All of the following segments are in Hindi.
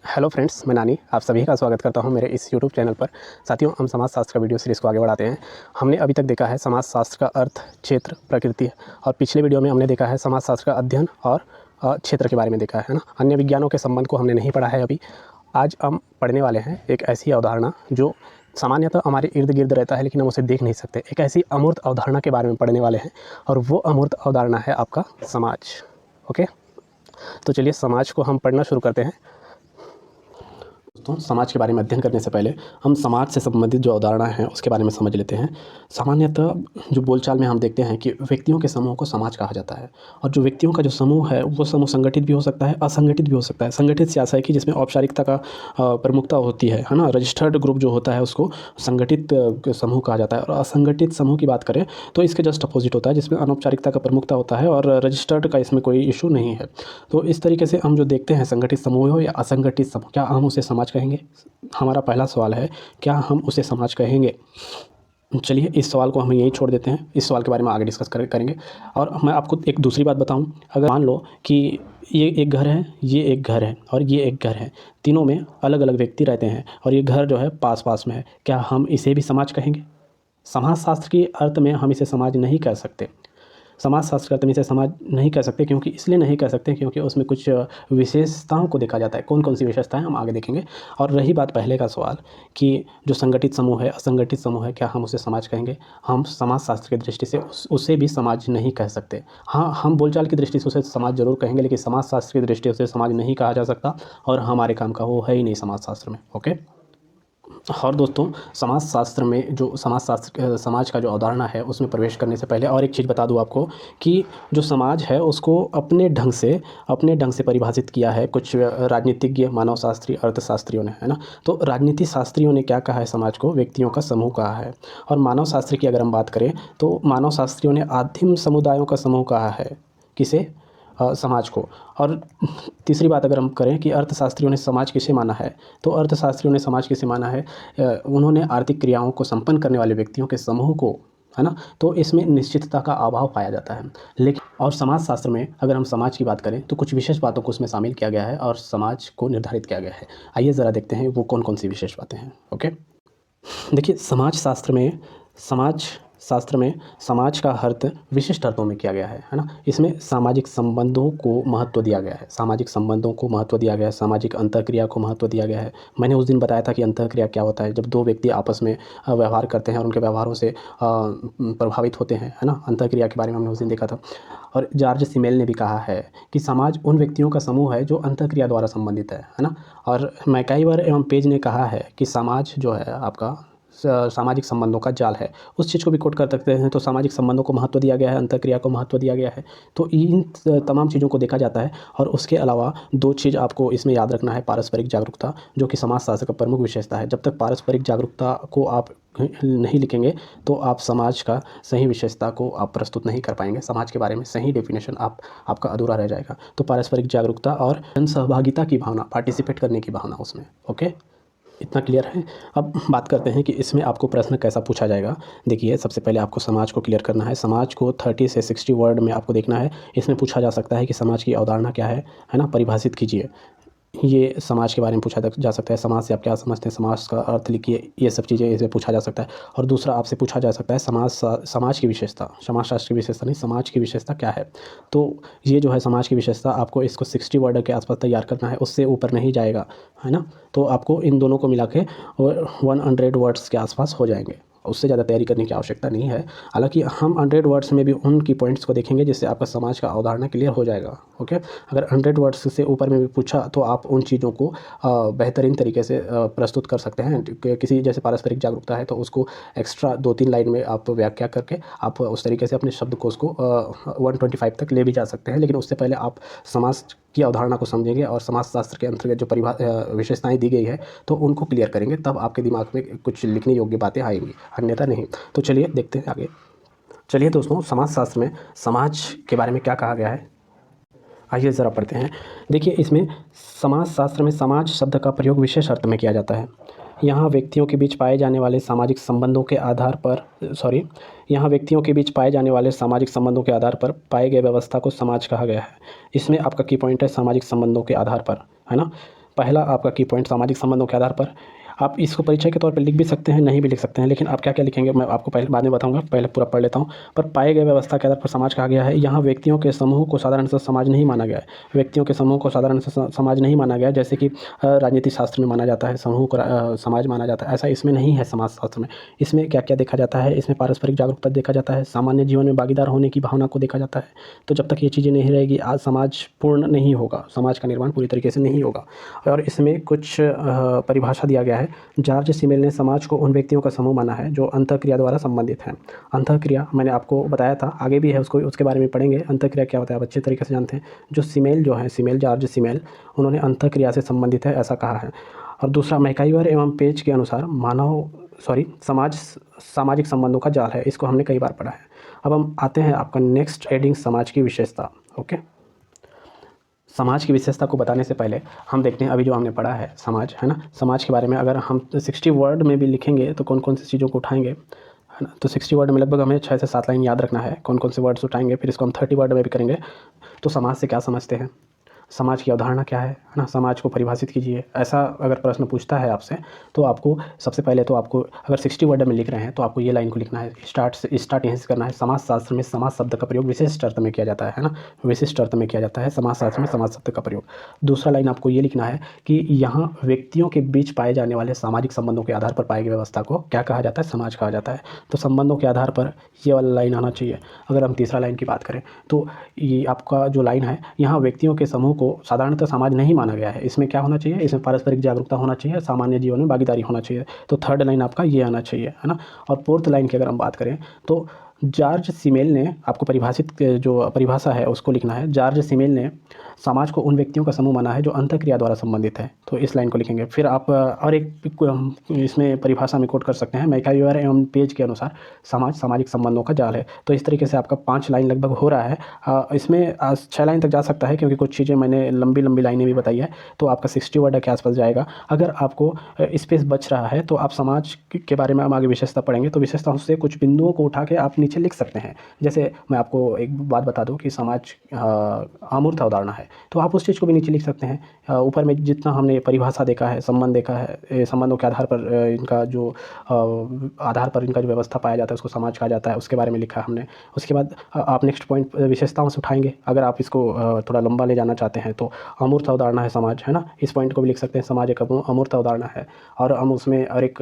हेलो फ्रेंड्स, मैं नानी आप सभी का स्वागत करता हूं मेरे इस यूट्यूब चैनल पर। साथियों, हम समाजशास्त्र का वीडियो सीरीज़ को आगे बढ़ाते हैं। हमने अभी तक देखा है समाजशास्त्र का अर्थ, क्षेत्र, प्रकृति, और पिछले वीडियो में हमने देखा है समाजशास्त्र का अध्ययन और क्षेत्र के बारे में देखा है ना। अन्य विज्ञानों के संबंध को हमने नहीं पढ़ा है अभी। आज हम पढ़ने वाले हैं एक ऐसी अवधारणा जो सामान्यतः हमारे इर्द गिर्द रहता है, लेकिन हम उसे देख नहीं सकते। एक ऐसी अमूर्त अवधारणा के बारे में पढ़ने वाले हैं, और वो अमूर्त अवधारणा है आपका समाज। ओके, तो चलिए समाज को हम पढ़ना शुरू करते हैं। दोस्तों, समाज के बारे में अध्ययन करने से पहले हम समाज से संबंधित जो अवधारणा है उसके बारे में समझ लेते हैं। सामान्यतः जो बोलचाल में हम देखते हैं कि व्यक्तियों के समूह को समाज कहा जाता है, और जो व्यक्तियों का जो समूह है वो समूह संगठित भी हो सकता है, असंगठित भी हो सकता है। संगठित से आशा है कि जिसमें औपचारिकता का प्रमुखता होती है ना। रजिस्टर्ड ग्रुप जो होता है उसको संगठित समूह कहा जाता है, और असंगठित समूह की बात करें तो इसके जस्ट अपोजिट होता है, जिसमें अनौपचारिकता का प्रमुखता होता है और रजिस्टर्ड का इसमें कोई इशू नहीं है। तो इस तरीके से हम जो देखते हैं, संगठित समूह हो या असंगठित समूह, क्या हम उसे समाज कहेंगे? हमारा पहला सवाल है, क्या हम उसे समाज कहेंगे? चलिए इस सवाल को हम यहीं छोड़ देते हैं, इस सवाल के बारे में आगे डिस्कस करेंगे। और मैं आपको एक दूसरी बात बताऊं, अगर मान लो कि ये एक घर है, ये एक घर है और ये एक घर है, तीनों में अलग अलग व्यक्ति रहते हैं, और ये घर जो है पास पास में है, क्या हम इसे भी समाज कहेंगे? समाजशास्त्र के अर्थ में हम इसे समाज नहीं कह सकते। समाजशास्त्र का इसे समाज नहीं कह सकते, क्योंकि इसलिए नहीं कह सकते क्योंकि उसमें कुछ विशेषताओं को देखा जाता है। कौन कौन सी विशेषताएं हम आगे देखेंगे। और रही बात पहले का सवाल कि जो संगठित समूह है, असंगठित समूह है, क्या हम उसे समाज कहेंगे? हम समाजशास्त्र की दृष्टि से उसे भी समाज नहीं कह सकते। हाँ, हम बोलचाल की दृष्टि से उसे समाज जरूर कहेंगे, लेकिन समाजशास्त्र की दृष्टि से समाज नहीं कहा जा सकता, और हमारे काम का वो है ही नहीं समाजशास्त्र में। ओके। और दोस्तों, समाजशास्त्र में जो समाज का जो अवधारणा है उसमें प्रवेश करने से पहले और एक चीज़ बता दूं आपको कि जो समाज है उसको अपने ढंग से परिभाषित किया है कुछ राजनीतिज्ञ, मानवशास्त्री, अर्थशास्त्रियों ने, है ना। तो राजनीति शास्त्रियों ने क्या कहा है? समाज को व्यक्तियों का समूह कहा है। और मानव शास्त्र की अगर हम बात करें तो मानव शास्त्रियों ने आदिम समुदायों का समूह कहा है। किसे? समाज को। और तीसरी बात अगर हम करें कि अर्थशास्त्रियों ने समाज किसे माना है, तो अर्थशास्त्रियों ने समाज किसे माना है? उन्होंने आर्थिक क्रियाओं को संपन्न करने वाले व्यक्तियों के समूह को, है ना। तो इसमें निश्चितता का अभाव पाया जाता है। लेकिन और समाजशास्त्र में अगर हम समाज की बात करें तो कुछ विशेष बातों को उसमें शामिल किया गया है और समाज को निर्धारित किया गया है। आइए ज़रा देखते हैं वो कौन कौन सी विशेष बातें हैं। ओके, देखिए समाज शास्त्र में समाज का अर्थ विशिष्ट अर्थों में किया गया है ना। इसमें सामाजिक संबंधों को महत्व दिया गया है, सामाजिक अंतःक्रिया को महत्व दिया गया है। मैंने उस दिन बताया था कि अंतःक्रिया क्या होता है, जब दो व्यक्ति आपस में व्यवहार करते हैं और उनके व्यवहारों से प्रभावित होते हैं, है ना। अंतःक्रिया के बारे में हमने उस दिन देखा था। और जॉर्ज सिमेल ने भी कहा है कि समाज उन व्यक्तियों का समूह है जो अंतःक्रिया द्वारा संबंधित है ना। और मैकाइवर एवं पेज ने कहा है कि समाज जो है आपका सामाजिक संबंधों का जाल है। उस चीज़ को भी कोट कर सकते हैं। तो सामाजिक संबंधों को महत्व दिया गया है, अंतःक्रिया को महत्व दिया गया है। तो इन तमाम चीज़ों को देखा जाता है। और उसके अलावा दो चीज़ आपको इसमें याद रखना है। पारस्परिक जागरूकता, जो कि समाजशास्त्र का प्रमुख विशेषता है। जब तक पारस्परिक जागरूकता को आप नहीं लिखेंगे तो आप समाज का सही विशेषता को आप प्रस्तुत नहीं कर पाएंगे। समाज के बारे में सही डेफिनेशन आपका अधूरा रह जाएगा। तो पारस्परिक जागरूकता और जन सहभागिता की भावना, पार्टिसिपेट करने की भावना उसमें। ओके, इतना क्लियर है। अब बात करते हैं कि इसमें आपको प्रश्न कैसा पूछा जाएगा। देखिए, सबसे पहले आपको समाज को क्लियर करना है। समाज को 30 से 60 वर्ड में आपको देखना है। इसमें पूछा जा सकता है कि समाज की अवधारणा क्या है ना। परिभाषित कीजिए। ये समाज के बारे में पूछा जा सकता है। समाज से आप क्या समझते हैं, समाज का अर्थ लिखिए। ये सब चीज़ें इसमें पूछा जा सकता है। और दूसरा आपसे पूछा जा सकता है समाज की विशेषता, समाजशास्त्र की विशेषता नहीं, समाज की विशेषता क्या है। तो ये जो है समाज की विशेषता, आपको इसको 60 वर्ड के आसपास तैयार करना है, उससे ऊपर नहीं जाएगा, है ना। तो आपको इन दोनों को मिला के 100 वर्ड्स के आसपास हो जाएंगे। उससे ज़्यादा तैयारी करने की आवश्यकता नहीं है। हालांकि हम 100 वर्ड्स में भी उन की पॉइंट्स को देखेंगे जिससे आपका समाज का अवधारणा क्लियर हो जाएगा। ओके, अगर 100 वर्ड्स से ऊपर में भी पूछा तो आप उन चीज़ों को बेहतरीन तरीके से प्रस्तुत कर सकते हैं। किसी जैसे पारस्परिक जागरूकता है तो उसको एक्स्ट्रा 2-3 लाइन में आप व्याख्या करके आप उस तरीके से अपने शब्दकोश को 125 तक ले भी जा सकते हैं। लेकिन उससे पहले आप समाज की अवधारणा को समझेंगे और समाजशास्त्र के अंतर्गत जो विशेषताएं दी गई है तो उनको क्लियर करेंगे, तब आपके दिमाग में कुछ लिखने योग्य बातें आएंगी, अन्यथा नहीं। तो चलिए देखते हैं आगे। चलिए दोस्तों, समाजशास्त्र में समाज के बारे में क्या कहा गया है, आइए ज़रा पढ़ते हैं। देखिए, इसमें समाजशास्त्र में समाज शब्द का प्रयोग विशेष अर्थ में किया जाता है। यहाँ व्यक्तियों के बीच पाए जाने वाले सामाजिक संबंधों के आधार पर पाए गए व्यवस्था को समाज कहा गया है। इसमें आपका की पॉइंट है सामाजिक संबंधों के आधार पर, है ना। पहला आपका की पॉइंट सामाजिक संबंधों के आधार पर आप इसको परिचय के तौर पे लिख भी सकते हैं, नहीं भी लिख सकते हैं, लेकिन आप क्या-क्या लिखेंगे मैं आपको पहले बाद में बताऊँगा, पहले पूरा पढ़ लेता हूँ। पर पाए गए व्यवस्था के आधार पर समाज कहा गया है, यहाँ व्यक्तियों के समूह को साधारणतः समाज नहीं माना गया है। व्यक्तियों के समूह को साधारणतः समाज नहीं माना गया है, जैसे कि राजनीति शास्त्र में माना जाता है, समूह को समाज माना जाता है, ऐसा इसमें नहीं है समाज शास्त्र में। इसमें क्या-क्या देखा जाता है, इसमें पारस्परिक जागरूकता देखा जाता है, सामान्य जीवन में भागीदार होने की भावना को देखा जाता है। तो जब तक ये चीज़ें नहीं रहेगी, आज समाज पूर्ण नहीं होगा, समाज का निर्माण पूरी तरीके से नहीं होगा। और इसमें कुछ परिभाषा दिया गया है। जॉर्ज सिमेल ने समाज को उन व्यक्तियों का समूह माना है जो अंतःक्रिया द्वारा संबंधित हैं। अंतःक्रिया मैंने आपको बताया था, आगे भी है, उसके बारे में पढ़ेंगे। अंतःक्रिया क्या होता है आप अच्छे तरीके से जानते हैं। जो सिमेल जो है, जॉर्ज सिमेल, उन्होंने अंतःक्रिया से संबंधित है ऐसा कहा है। और दूसरा मैकाइवर एवं पेज के अनुसार सामाजिक संबंधों का जाल है। इसको हमने कई बार पढ़ा है। अब हम आते हैं आपका नेक्स्ट हेडिंग, समाज की विशेषता। ओके, समाज की विशेषता को बताने से पहले हम देखते हैं अभी जो हमने पढ़ा है समाज, है ना, समाज के बारे में अगर हम 60 वर्ड में भी लिखेंगे तो कौन कौन सी चीज़ों को उठाएंगे, है ना। तो 60 वर्ड में लगभग हमें 6 से 7 लाइन याद रखना है, कौन कौन से वर्ड्स उठाएंगे, फिर इसको हम 30 वर्ड में भी करेंगे। तो समाज से क्या समझते हैं, समाज की अवधारणा क्या है ना, समाज को परिभाषित कीजिए। ऐसा अगर प्रश्न पूछता है आपसे तो आपको सबसे पहले तो आपको अगर 60 वर्ड में लिख रहे हैं तो आपको ये लाइन को लिखना है, स्टार्ट यहीं से करना है। समाज शास्त्र में समाज शब्द का प्रयोग विशिष्ट अर्थ में किया जाता है ना, विशिष्ट अर्थ में किया जाता है समाज शास्त्र में समाज शब्द का प्रयोग। दूसरा लाइन आपको ये लिखना है कि यहाँ व्यक्तियों के बीच पाए जाने वाले सामाजिक संबंधों के आधार पर पाई गई व्यवस्था को क्या कहा जाता है, समाज कहा जाता है। तो संबंधों के आधार पर ये वाला लाइन आना चाहिए। अगर हम तीसरा लाइन की बात करें तो ये आपका जो लाइन है, यहाँ व्यक्तियों के समूह को साधारणतः समाज नहीं माना गया है। इसमें क्या होना चाहिए, इसमें पारस्परिक जागरूकता होना चाहिए, सामान्य जीवन में भागीदारी होना चाहिए। तो थर्ड लाइन आपका ये आना चाहिए, है ना। और फोर्थ लाइन की अगर हम बात करें तो जॉर्ज सिमेल ने आपको जो परिभाषा है उसको लिखना है। जॉर्ज सिमेल ने समाज को उन व्यक्तियों का समूह माना है जो अंतःक्रिया द्वारा संबंधित है। तो इस लाइन को लिखेंगे। फिर आप और एक इसमें परिभाषा में कोट कर सकते हैं, मैकाइवर एवं पेज के अनुसार समाज सामाजिक संबंधों का जाल है। तो इस तरीके से आपका 5 लाइन लगभग हो रहा है। इसमें 6 लाइन तक जा सकता है क्योंकि कुछ चीज़ें मैंने लंबी लाइनें भी बताई है। तो आपका 60 वर्ड के आसपास जाएगा। अगर आपको स्पेस बच रहा है तो आप समाज के बारे में हम आगे विशेषता पढ़ेंगे, तो विशेषताओं से कुछ बिंदुओं को उठा के आप नीचे लिख सकते हैं। जैसे मैं आपको एक बात बता दूं कि समाज अमूर्त अवधारणा है, तो आप उस चीज़ को भी नीचे लिख सकते हैं। ऊपर में जितना हमने परिभाषा देखा है, संबंध देखा है, संबंधों के आधार पर इनका जो व्यवस्था पाया जाता है उसको समाज कहा जाता है, उसके बारे में लिखा है हमने। उसके बाद आप नेक्स्ट पॉइंट विशेषताओं से उठाएंगे। अगर आप इसको थोड़ा लंबा ले जाना चाहते हैं तो अमूर्त अवधारणा है समाज, है ना, इस पॉइंट को भी लिख सकते हैं, समाज एक अमूर्त अवधारणा है। और हम उसमें और एक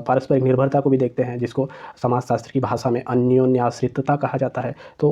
पारस्परिक निर्भरता को भी देखते हैं जिसको समाजशास्त्र की भाषा में अन्योन्याश्रितता कहा जाता है। तो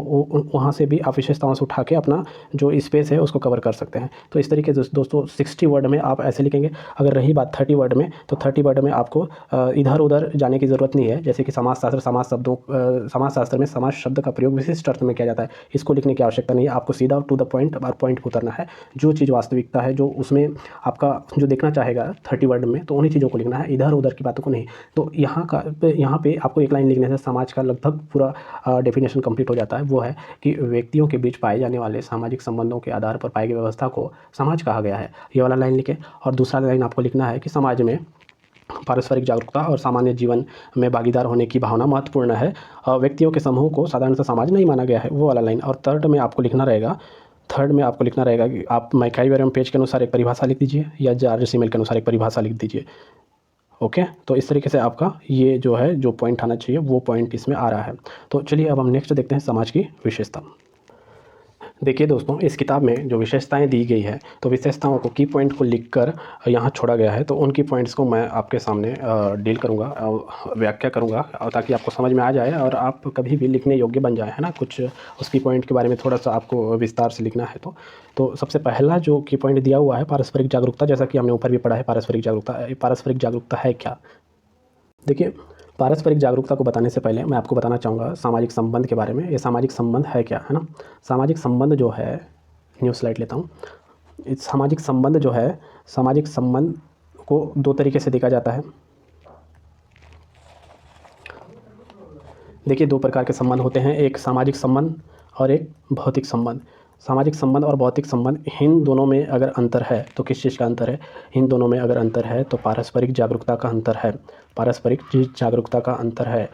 वहाँ से भी आप विशेषताओं से उठा के अपना जो स्पेस है उसको कवर कर सकते हैं। तो इस तरीके से दोस्तों 60 वर्ड में आप ऐसे लिखेंगे। अगर रही बात 30 वर्ड में, तो 30 वर्ड में आपको इधर उधर जाने की ज़रूरत नहीं है। जैसे कि समाजशास्त्र में समाज शब्द का प्रयोग विशिष्ट अर्थ में किया जाता है, इसको लिखने की आवश्यकता नहीं है। आपको सीधा टू द पॉइंट और पॉइंट पर उतरना है। जो चीज़ वास्तविकता है, जो उसमें आपका जो देखना चाहेगा 30 वर्ड में, तो उन्हीं चीज़ों को लिखना है, इधर उधर की बातों को नहीं। तो यहाँ पे आपको एक लाइन लिखने से समाज का लगभग पूरा डेफिनेशन कंप्लीट हो जाता है। वो है कि व्यक्तियों के बीच पाए जाने वाले सामाजिक संबंधों के आधार पर पाई गई व्यवस्था को समाज कहा गया है। ये वाला लाइन लिखें। और दूसरा लाइन आपको लिखना है कि समाज में पारस्परिक जागरूकता और सामान्य जीवन में भागीदार होने की भावना महत्वपूर्ण है। व्यक्तियों के समूह को साधारणतः समाज नहीं माना गया है, वो वाला लाइन। और थर्ड में आपको लिखना रहेगा कि आप मैकाइवर एवं पेज के अनुसार एक परिभाषा लिख दीजिए या जॉर्ज सिमेल के अनुसार एक परिभाषा लिख दीजिए। ओके, तो इस तरीके से आपका ये जो है जो पॉइंट आना चाहिए वो पॉइंट इसमें आ रहा है। तो चलिए अब हम नेक्स्ट देखते हैं समाज की विशेषता। देखिए दोस्तों, इस किताब में जो विशेषताएं दी गई है, तो विशेषताओं को की पॉइंट को लिखकर यहाँ छोड़ा गया है। तो उनकी पॉइंट्स को मैं आपके सामने डील करूँगा, व्याख्या करूँगा, ताकि आपको समझ में आ जाए और आप कभी भी लिखने योग्य बन जाए, है ना। कुछ उसकी पॉइंट के बारे में थोड़ा सा आपको विस्तार से लिखना है। तो सबसे पहला जो की पॉइंट दिया हुआ है पारस्परिक जागरूकता, जैसा कि हमने ऊपर भी पढ़ा है। पारस्परिक जागरूकता है क्या? देखिए, पारस्परिक जागरूकता को बताने से पहले मैं आपको बताना चाहूँगा सामाजिक संबंध के बारे में। ये सामाजिक संबंध है क्या, है ना। सामाजिक संबंध जो है, न्यू स्लाइड लेता हूँ। इस सामाजिक संबंध जो है, सामाजिक संबंध को 2 तरीके से देखा जाता है। देखिए, 2 प्रकार के संबंध होते हैं, एक सामाजिक संबंध और एक भौतिक संबंध। सामाजिक संबंध और भौतिक संबंध, इन दोनों में अगर अंतर है तो किस चीज़ का अंतर है? इन दोनों में अगर अंतर है तो पारस्परिक जागरूकता का अंतर है। पारस्परिक जागरूकता का अंतर है।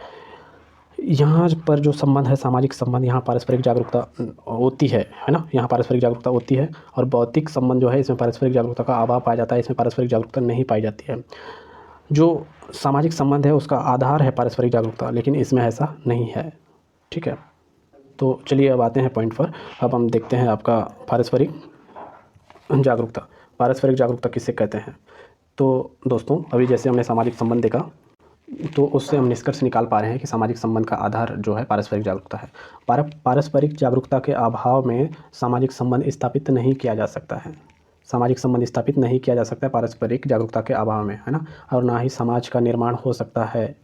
यहाँ पर जो संबंध है, सामाजिक संबंध, यहाँ पारस्परिक जागरूकता होती है ना, यहाँ पारस्परिक जागरूकता होती है। और भौतिक संबंध जो है, इसमें पारस्परिक जागरूकता का अभाव पाया जाता है, इसमें पारस्परिक जागरूकता नहीं पाई जाती है। जो सामाजिक संबंध है उसका आधार है पारस्परिक जागरूकता, लेकिन इसमें ऐसा नहीं है। ठीक है, तो चलिए अब आते हैं पॉइंट पर। अब हम देखते हैं आपका पारस्परिक जागरूकता। पारस्परिक जागरूकता किसे कहते हैं? तो दोस्तों, अभी जैसे हमने सामाजिक संबंध देखा, तो उससे हम निष्कर्ष निकाल पा रहे हैं कि सामाजिक संबंध का आधार जो है पारस्परिक जागरूकता है। पारस्परिक जागरूकता के अभाव में सामाजिक संबंध स्थापित नहीं किया जा सकता है। सामाजिक संबंध स्थापित नहीं किया जा सकता है पारस्परिक जागरूकता के अभाव में, है ना। और ना ही समाज का निर्माण हो सकता है।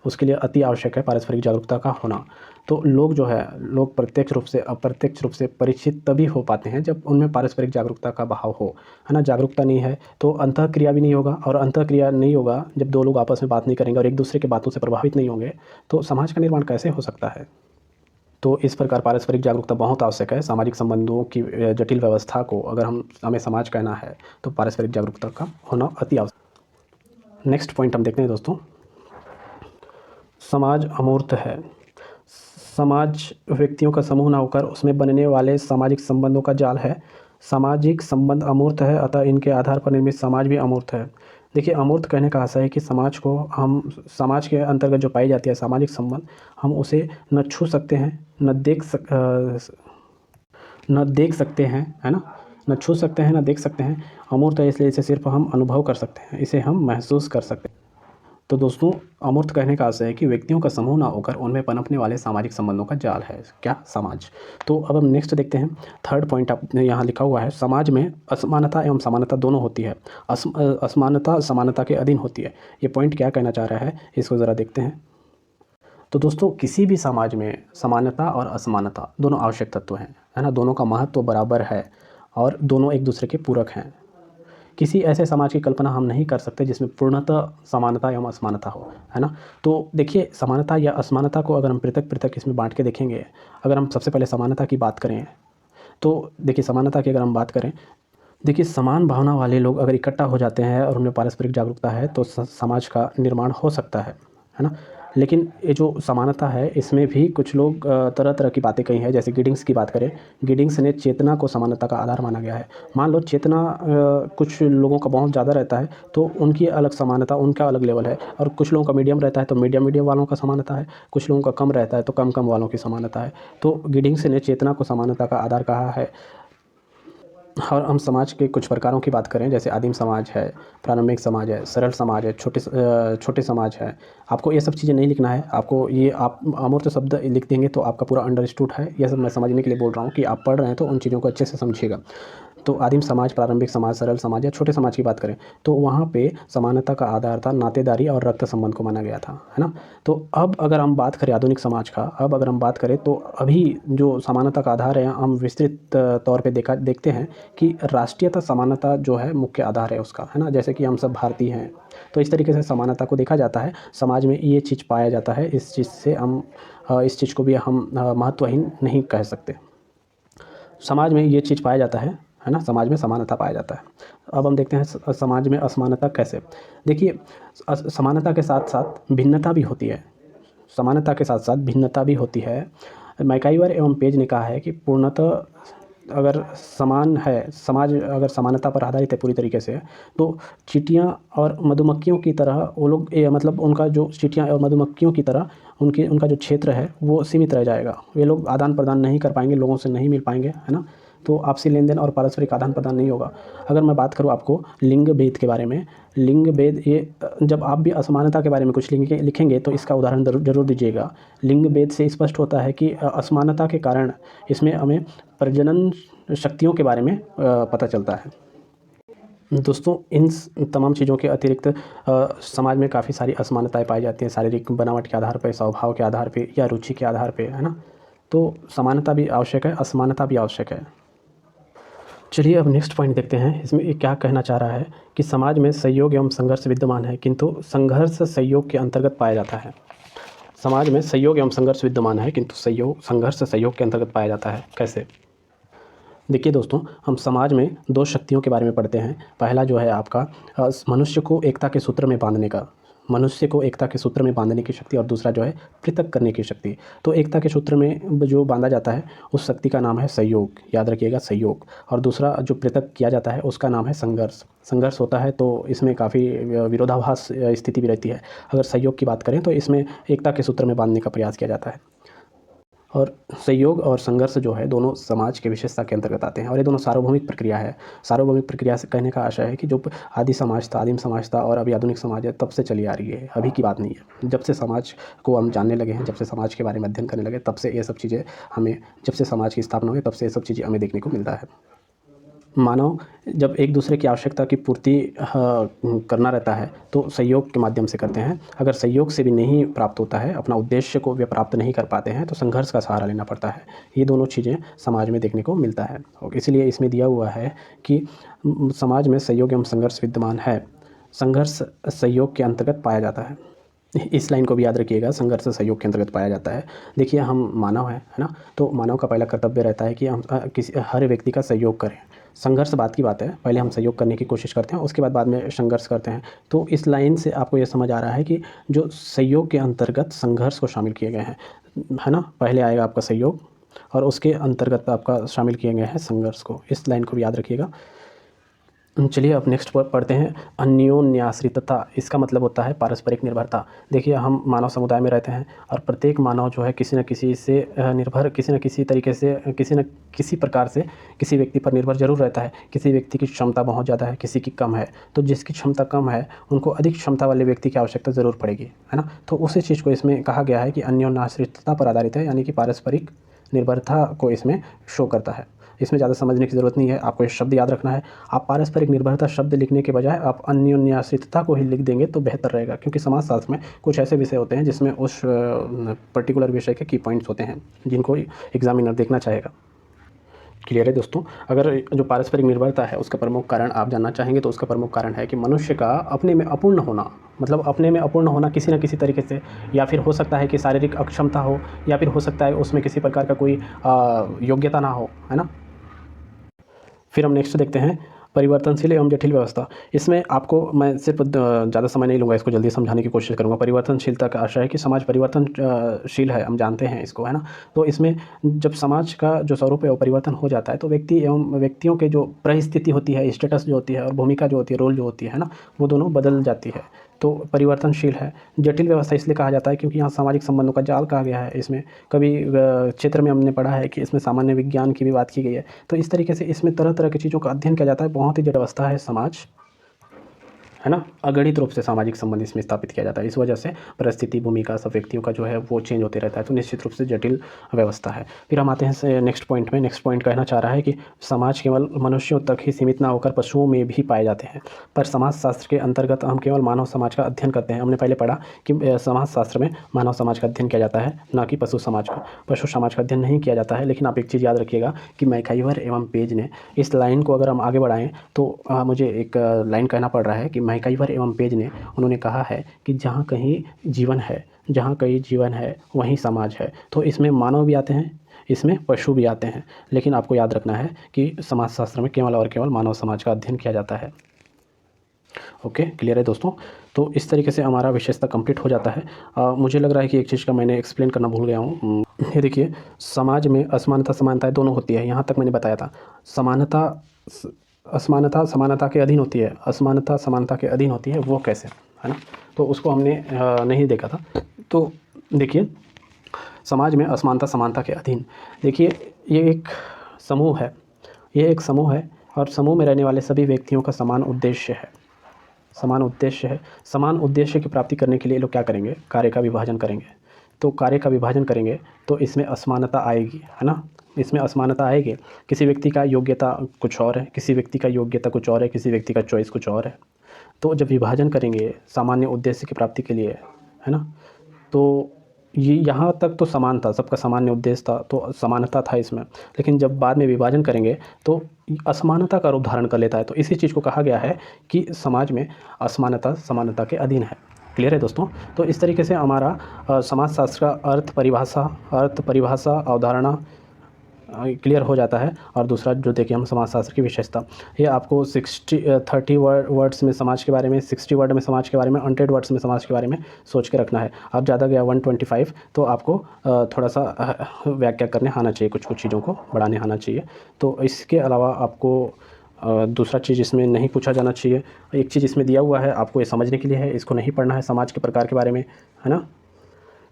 उसके लिए अति आवश्यक है पारस्परिक जागरूकता का होना। तो लोग जो है, लोग प्रत्यक्ष रूप से अप्रत्यक्ष रूप से परिचित तभी हो पाते हैं जब उनमें पारस्परिक जागरूकता का भाव हो, है ना। जागरूकता नहीं है तो अंतःक्रिया भी नहीं होगा, और अंतःक्रिया नहीं होगा जब दो लोग आपस में बात नहीं करेंगे और एक दूसरे की बातों से प्रभावित नहीं होंगे, तो समाज का निर्माण कैसे हो सकता है। तो इस प्रकार पारस्परिक जागरूकता बहुत आवश्यक है। सामाजिक संबंधों की जटिल व्यवस्था को अगर हमें समाज कहना है तो पारस्परिक जागरूकता का होना अति आवश्यक। नेक्स्ट पॉइंट हम देखते हैं दोस्तों, समाज अमूर्त है। समाज व्यक्तियों का समूह ना होकर उसमें बनने वाले सामाजिक संबंधों का जाल है। सामाजिक संबंध अमूर्त है, अतः इनके आधार पर निर्मित समाज भी अमूर्त है। देखिए, अमूर्त कहने का आशय है कि समाज को हम, समाज के अंतर्गत जो पाई जाती है सामाजिक संबंध, हम उसे न छू सकते हैं, न देख सकते हैं, है ना। न छू सकते हैं, न देख सकते हैं। अमूर्त है इसलिए इसे सिर्फ हम अनुभव कर सकते हैं, इसे हम महसूस कर सकते हैं। तो दोस्तों, अमूर्त कहने का आशय है कि व्यक्तियों का समूह ना होकर उनमें पनपने वाले सामाजिक संबंधों का जाल है क्या, समाज। तो अब हम नेक्स्ट देखते हैं। थर्ड पॉइंट आपने यहाँ लिखा हुआ है, समाज में असमानता एवं समानता दोनों होती है। असमानता समानता के अधीन होती है। ये पॉइंट क्या कहना चाह रहा है, इसको ज़रा देखते हैं। तो दोस्तों, किसी भी समाज में समानता और असमानता दोनों आवश्यक तत्व हैं, है ना। दोनों का महत्व बराबर है और दोनों एक दूसरे के पूरक हैं। किसी ऐसे समाज की कल्पना हम नहीं कर सकते जिसमें पूर्णतः समानता एवं असमानता हो, है ना। तो देखिए, समानता या असमानता को अगर हम पृथक पृथक इसमें बांट के देखेंगे, अगर हम सबसे पहले समानता की बात करें, तो देखिए समानता की अगर हम बात करें, देखिए समान भावना वाले लोग अगर इकट्ठा हो जाते हैं और उनमें पारस्परिक जागरूकता है तो समाज का निर्माण हो सकता है ना। लेकिन ये जो समानता है, इसमें भी कुछ लोग तरह तरह की बातें कही हैं। जैसे गिडिंग्स की बात करें, गिडिंग्स ने चेतना को समानता का आधार माना गया है। मान लो चेतना कुछ लोगों का बहुत ज़्यादा रहता है तो उनकी अलग समानता, उनका अलग लेवल है। और कुछ लोगों का मीडियम रहता है तो मीडियम वालों का समानता है। कुछ लोगों का कम रहता है तो कम वालों की समानता है। तो गिडिंग्स ने चेतना को समानता का आधार कहा है। और हम समाज के कुछ प्रकारों की बात करें, जैसे आदिम समाज है, प्रारंभिक समाज है, सरल समाज है, छोटे समाज है। आपको ये सब चीज़ें नहीं लिखना है। आपको ये, आप अमूर्त शब्द लिख देंगे तो आपका पूरा अंडरस्टूड है। ये सब मैं समझने के लिए बोल रहा हूँ कि आप पढ़ रहे हैं तो उन चीज़ों को अच्छे से समझिएगा। तो आदिम समाज, प्रारंभिक समाज, सरल समाज या छोटे समाज की बात करें तो वहाँ पे समानता का आधार था नातेदारी और रक्त संबंध को माना गया था, है ना। तो अब अगर हम बात करें आधुनिक समाज का, अब अगर हम बात करें तो अभी जो समानता का आधार है, हम विस्तृत तौर पे देखते हैं कि राष्ट्रीयता समानता जो है मुख्य आधार है उसका, है ना। जैसे कि हम सब भारतीय हैं, तो इस तरीके से समानता को देखा जाता है। समाज में ये चीज़ पाया जाता है। इस चीज़ से हम, इस चीज़ को भी हम महत्वहीन नहीं कह सकते। समाज में ये चीज़ पाया जाता है ना। समाज में समानता पाया जाता है। अब हम देखते हैं समाज में असमानता कैसे। देखिए, समानता के साथ साथ भिन्नता भी होती है। समानता के साथ साथ भिन्नता भी होती है। मैकाइवर एवं पेज ने कहा है कि पूर्णतः अगर समान है, समाज अगर समानता पर आधारित है पूरी तरीके से, तो चींटियाँ और मधुमक्खियों की तरह वो लोग, मतलब उनका जो चींटियाँ और मधुमक्खियों की तरह उनका जो क्षेत्र है वो सीमित रह जाएगा। वे लोग आदान प्रदान नहीं कर पाएंगे, लोगों से नहीं मिल पाएंगे, है ना। तो आपसी लेन देन और पारस्परिक आदान प्रदान नहीं होगा। अगर मैं बात करूँ आपको लिंग भेद के बारे में, लिंग भेद, ये जब आप भी असमानता के बारे में कुछ लिखेंगे तो इसका उदाहरण जरूर दीजिएगा। लिंग भेद से स्पष्ट होता है कि असमानता के कारण इसमें हमें प्रजनन शक्तियों के बारे में पता चलता है। दोस्तों, इन तमाम चीज़ों के अतिरिक्त समाज में काफ़ी सारी असमानताएं पाई जाती हैं, शारीरिक बनावट के आधार पर, स्वभाव के आधार पर या रुचि के आधार पर, है ना। तो समानता भी आवश्यक है, असमानता भी आवश्यक है। चलिए अब नेक्स्ट पॉइंट देखते हैं। इसमें ये क्या कहना चाह रहा है कि समाज में सहयोग एवं संघर्ष विद्यमान है, किंतु संघर्ष सहयोग के अंतर्गत पाया जाता है। समाज में सहयोग एवं संघर्ष विद्यमान है किंतु संघर्ष सहयोग के अंतर्गत पाया जाता है। कैसे? देखिए दोस्तों, हम समाज में दो शक्तियों के बारे में पढ़ते हैं। पहला जो है आपका मनुष्य को एकता के सूत्र में बांधने का, मनुष्य को एकता के सूत्र में बांधने की शक्ति और दूसरा जो है पृथक करने की शक्ति। तो एकता के सूत्र में जो बांधा जाता है उस शक्ति का नाम है सहयोग, याद रखिएगा सहयोग। और दूसरा जो पृथक किया जाता है उसका नाम है संघर्ष। संघर्ष होता है तो इसमें काफ़ी विरोधाभास स्थिति भी रहती है। अगर सहयोग की बात करें तो इसमें एकता के सूत्र में बांधने का प्रयास किया जाता है। और सहयोग और संघर्ष जो है दोनों समाज के विशेषता के अंतर्गत आते हैं और ये दोनों सार्वभौमिक प्रक्रिया है। सार्वभौमिक प्रक्रिया से कहने का आशय है कि जो आदि समाज था, आदिम समाज था और अभी आधुनिक समाज है, तब से चली आ रही है, अभी की बात नहीं है। जब से समाज को हम जानने लगे हैं, जब से समाज के बारे में अध्ययन करने लगे, तब से ये सब चीज़ें हमें, जब से समाज की स्थापना हुई तब से ये सब चीज़ें हमें देखने को मिलता है। मानव जब एक दूसरे की आवश्यकता की पूर्ति करना रहता है तो सहयोग के माध्यम से करते हैं। अगर सहयोग से भी नहीं प्राप्त होता है, अपना उद्देश्य को वे प्राप्त नहीं कर पाते हैं, तो संघर्ष का सहारा लेना पड़ता है। ये दोनों चीज़ें समाज में देखने को मिलता है और इसलिए इसमें दिया हुआ है कि समाज में सहयोग एवं संघर्ष विद्यमान है। संघर्ष सहयोग के अंतर्गत पाया जाता है। इस लाइन को भी याद रखिएगा, संघर्ष सहयोग के अंतर्गत पाया जाता है। देखिए हम मानव हैं, है ना, तो मानव का पहला कर्तव्य रहता है कि हम हर व्यक्ति का सहयोग करें। संघर्ष बात की बात है, पहले हम सहयोग करने की कोशिश करते हैं, उसके बाद में संघर्ष करते हैं। तो इस लाइन से आपको ये समझ आ रहा है कि जो सहयोग के अंतर्गत संघर्ष को शामिल किए गए हैं, है ना। पहले आएगा आपका सहयोग और उसके अंतर्गत आपका शामिल किए गए हैं संघर्ष को। इस लाइन को भी याद रखिएगा। चलिए अब नेक्स्ट पढ़ते हैं अन्योन्याश्रितता। इसका मतलब होता है पारस्परिक निर्भरता। देखिए हम मानव समुदाय में रहते हैं और प्रत्येक मानव जो है किसी न किसी से निर्भर, किसी न किसी तरीके से, किसी न किसी प्रकार से किसी व्यक्ति पर निर्भर जरूर रहता है। किसी व्यक्ति की क्षमता बहुत ज़्यादा है, किसी की कम है, तो जिसकी क्षमता कम है उनको अधिक क्षमता वाले व्यक्ति की आवश्यकता ज़रूर पड़ेगी, है ना। तो उसी चीज़ को इसमें कहा गया है कि अन्योन्याश्रितता पर आधारित है, यानी कि पारस्परिक निर्भरता को इसमें शो करता है। इसमें ज़्यादा समझने की ज़रूरत नहीं है, आपको ये शब्द याद रखना है। आप पारस्परिक निर्भरता शब्द लिखने के बजाय आप अन्योन्याश्रितता को ही लिख देंगे तो बेहतर रहेगा, क्योंकि समाजशास्त्र में कुछ ऐसे विषय होते हैं जिसमें उस पर्टिकुलर विषय के की पॉइंट्स होते हैं जिनको एग्जामिनर देखना चाहेगा। क्लियर है दोस्तों। अगर जो पारस्परिक निर्भरता है उसका प्रमुख कारण आप जानना चाहेंगे तो उसका प्रमुख कारण है कि मनुष्य का अपने में अपूर्ण होना, मतलब अपने में अपूर्ण होना किसी न किसी तरीके से, या फिर हो सकता है कि शारीरिक अक्षमता हो, या फिर हो सकता है उसमें किसी प्रकार का कोई योग्यता ना हो, है ना। फिर हम नेक्स्ट देखते हैं परिवर्तनशील एवं जटिल व्यवस्था। इसमें आपको मैं सिर्फ ज़्यादा समय नहीं लूँगा, इसको जल्दी समझाने की कोशिश करूँगा। परिवर्तनशीलता का आशय है कि समाज परिवर्तनशील है, हम जानते हैं इसको, है ना। तो इसमें जब समाज का जो स्वरूप है वो परिवर्तन हो जाता है तो व्यक्ति एवं व्यक्तियों के जो परिस्थिति होती है, स्टेटस जो होती है और भूमिका जो होती है, रोल जो होती है ना, वो दोनों बदल जाती है। तो परिवर्तनशील है। जटिल व्यवस्था इसलिए कहा जाता है क्योंकि यहाँ सामाजिक संबंधों का जाल कहा गया है। इसमें कभी क्षेत्र में हमने पढ़ा है कि इसमें सामान्य विज्ञान की भी बात की गई है। तो इस तरीके से इसमें तरह तरह की चीज़ों का अध्ययन किया जाता है। बहुत ही जटिल अवस्था है समाज, है ना। अगणित रूप से सामाजिक संबंध इसमें स्थापित किया जाता है। इस वजह से परिस्थिति, भूमिका सब व्यक्तियों का जो है वो चेंज होते रहता है। तो निश्चित रूप से जटिल व्यवस्था है। फिर हम आते हैं नेक्स्ट पॉइंट में। नेक्स्ट पॉइंट कहना चाह रहा है कि समाज केवल मनुष्यों तक ही सीमित ना होकर पशुओं में भी पाए जाते हैं। पर समाजशास्त्र के अंतर्गत हम केवल मानव समाज का अध्ययन करते हैं। हमने पहले पढ़ा कि समाजशास्त्र में मानव समाज का अध्ययन किया जाता है, ना कि पशु समाज का। पशु समाज का अध्ययन नहीं किया जाता है। लेकिन आप एक चीज़ याद रखिएगा कि मैकाइवर एवं पेज ने इस लाइन को अगर हम आगे बढ़ाएँ तो मुझे एक लाइन कहना पड़ रहा है कि मैकाइवर एवं पेज ने उन्होंने कहा है कि जहाँ कहीं जीवन है, जहाँ कहीं जीवन है वहीं समाज है। तो इसमें मानव भी आते हैं, इसमें पशु भी आते हैं, लेकिन आपको याद रखना है कि समाजशास्त्र में केवल और केवल मानव समाज का अध्ययन किया जाता है। ओके, क्लियर है दोस्तों। तो इस तरीके से हमारा विशेषता कंप्लीट हो जाता है। मुझे लग रहा है कि एक चीज़ का मैंने एक्सप्लेन करना भूल गया हूँ। ये देखिए, समाज में असमानता समानताएं दोनों होती है। यहाँ तक मैंने बताया था। असमानता समानता के अधीन होती है, असमानता समानता के अधीन होती है। वो कैसे, है ना, तो उसको हमने नहीं देखा था। तो देखिए, समाज में असमानता समानता के अधीन, देखिए ये एक समूह है, ये एक समूह है और समूह में रहने वाले सभी व्यक्तियों का समान उद्देश्य है। समान उद्देश्य है। समान उद्देश्य की प्राप्ति करने के लिए लोग क्या करेंगे? कार्य का विभाजन करेंगे। तो कार्य का विभाजन करेंगे तो इसमें असमानता आएगी, है ना। इसमें असमानता आएगी। किसी व्यक्ति का योग्यता कुछ और है, किसी व्यक्ति का योग्यता कुछ और है, किसी व्यक्ति का चॉइस कुछ और है। तो जब विभाजन करेंगे सामान्य उद्देश्य की प्राप्ति के लिए, है ना, तो ये यहाँ तक तो समान था, सबका सामान्य उद्देश्य था, तो समानता था इसमें। लेकिन जब बाद में विभाजन करेंगे तो असमानता का रूप धारण कर लेता है। तो इसी चीज़ को कहा गया है कि समाज में असमानता समानता के अधीन है। क्लियर है दोस्तों। तो इस तरीके से हमारा समाजशास्त्र का अर्थ परिभाषा, अवधारणा क्लियर हो जाता है। और दूसरा जो देखें हम समाजशास्त्र की विशेषता, ये आपको 30 वर्ड्स में समाज के बारे में, 60 वर्ड में समाज के बारे में, 100 वर्ड्स में समाज के बारे में सोच के रखना है। अब ज़्यादा गया 125 तो आपको थोड़ा सा व्याख्या करने आना चाहिए, कुछ कुछ चीज़ों को बढ़ाने आना चाहिए। तो इसके अलावा आपको दूसरा चीज़ इसमें नहीं पूछा जाना चाहिए। एक चीज़ इसमें दिया हुआ है आपको ये समझने के लिए है, इसको नहीं पढ़ना है, समाज के प्रकार के बारे में, है ना।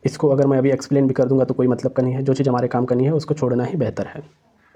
इसको अगर मैं अभी एक्सप्लेन भी कर दूंगा तो कोई मतलब का नहीं है। जो चीज़ हमारे काम करनी है उसको छोड़ना ही बेहतर है।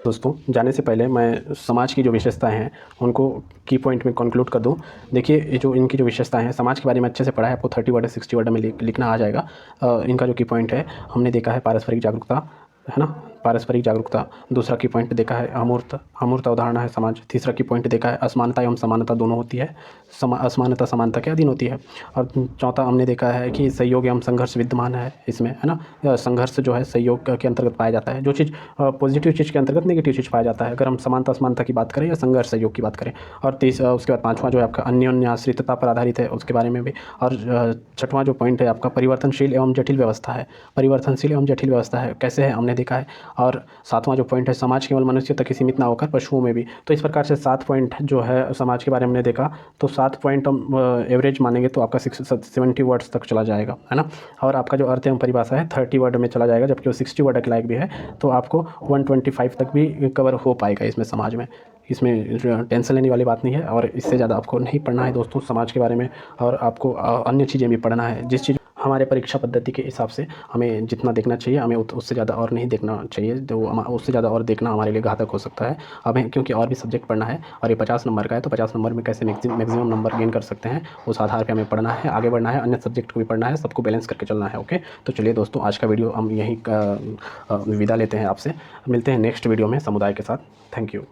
दोस्तों, जाने से पहले मैं समाज की जो विशेषताएं हैं उनको की पॉइंट में कंक्लूड कर दूं। देखिए, ये जो इनकी जो विशेषताएं हैं, समाज के बारे में अच्छे से पढ़ा है, आपको 30 वर्ड 60 वर्ड में लिखना आ जाएगा। इनका जो की पॉइंट है, हमने देखा है पारस्परिक जागरूकता, है ना, पारस्परिक जागरूकता। दूसरा की पॉइंट देखा है अमूर्त अवधारणा है समाज। तीसरा की पॉइंट देखा है असमानता एवं समानता दोनों होती है, असमानता समानता के अधीन होती है। और चौथा हमने देखा है कि सहयोग एवं संघर्ष विद्यमान है इसमें, है ना। संघर्ष जो है सहयोग के अंतर्गत पाया जाता है। जो चीज़ पॉजिटिव चीज़ के अंतर्गत नेगेटिव चीज़ पाया जाता है, अगर हम समानता असमानता की बात करें या संघर्ष सहयोग की बात करें। और उसके बाद पाँचवा जो है आपका अन्योन्य आश्रितता पर आधारित है, उसके बारे में भी। और छठवां जो पॉइंट है आपका परिवर्तनशील एवं जटिल व्यवस्था है। परिवर्तनशील एवं जटिल व्यवस्था है कैसे है हमने देखा है। और सातवां जो पॉइंट है, समाज केवल मनुष्य तक ही सीमित ना होकर पशुओं में भी। तो इस प्रकार से 7 पॉइंट जो है समाज के बारे में हमने देखा। तो 7 पॉइंट हम एवरेज मानेंगे तो आपका 70 वर्ड्स तक चला जाएगा, है ना। और आपका जो अर्थ एवं परिभाषा है 30 वर्ड में चला जाएगा, जबकि वो 60 वर्ड के लायक भी है। तो आपको 125 तक भी कवर हो पाएगा इसमें समाज में। इसमें टेंशन लेने वाली बात नहीं है। और इससे ज़्यादा आपको नहीं पढ़ना है दोस्तों समाज के बारे में। और आपको अन्य चीज़ें भी पढ़ना है, जिस चीज़ हमारे परीक्षा पद्धति के हिसाब से हमें जितना देखना चाहिए, हमें उससे ज़्यादा और नहीं देखना चाहिए। जो उससे ज़्यादा और देखना हमारे लिए घातक हो सकता है। हमें क्योंकि और भी सब्जेक्ट पढ़ना है और ये 50 नंबर का है, तो 50 नंबर में कैसे मैक्सिमम नंबर गेन कर सकते हैं, उस आधार पे हमें पढ़ना है, आगे बढ़ना है, अन्य सब्जेक्ट को भी पढ़ना है, सबको बैलेंस करके चलना है। ओके, तो चलिए दोस्तों, आज का वीडियो हम यहीं विदा लेते हैं आपसे। मिलते हैं नेक्स्ट वीडियो में समुदाय के साथ। Thank you.